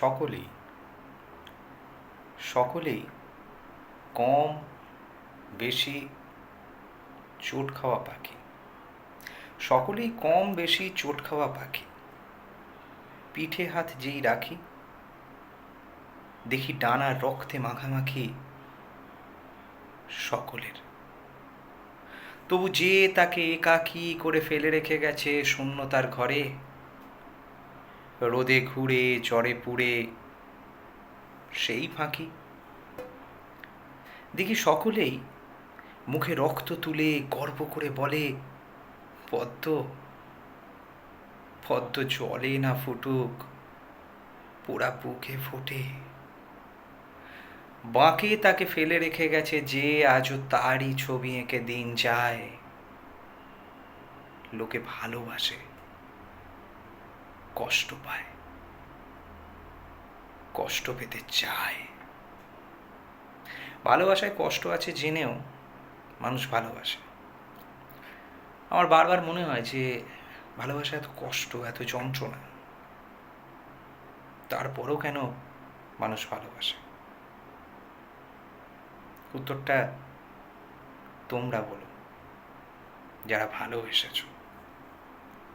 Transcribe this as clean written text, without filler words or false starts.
সকলেই সকলেই কম বেশি চোট খাওয়া পাখি। সকলেই কম বেশি চোট খাওয়া পাখি। পিঠে হাত যেই রাখি, দেখি ডানার রক্তে মাখামাখি সকলের। তবু যে তাকে একাকী করে ফেলে রেখে গেছে শূন্যতার ঘরে, রোদে ঘুরে জ্বরে পুড়ে সেই ফাঁকি। দেখি সকলেই মুখে রক্ত তুলে গর্ব করে বলে, পদ্ম পদ্ম জলে না ফুটুক, পোড়া বুকে ফোটে। বাঁকে তাকে ফেলে রেখে গেছে যে, আজও তারই ছবি এঁকে দিন যায়। লোকে ভালোবাসে, কষ্ট পায়, কষ্ট পেতে চায়। ভালোবাসায় কষ্ট আছে জেনেও মানুষ ভালোবাসে। আমার বারবার মনে হয় যে ভালোবাসা এত কষ্ট, এত যন্ত্রণা, তারপরও কেন মানুষ ভালোবাসে? উত্তরটা তোমরা বলো, যারা ভালোবেসেছো।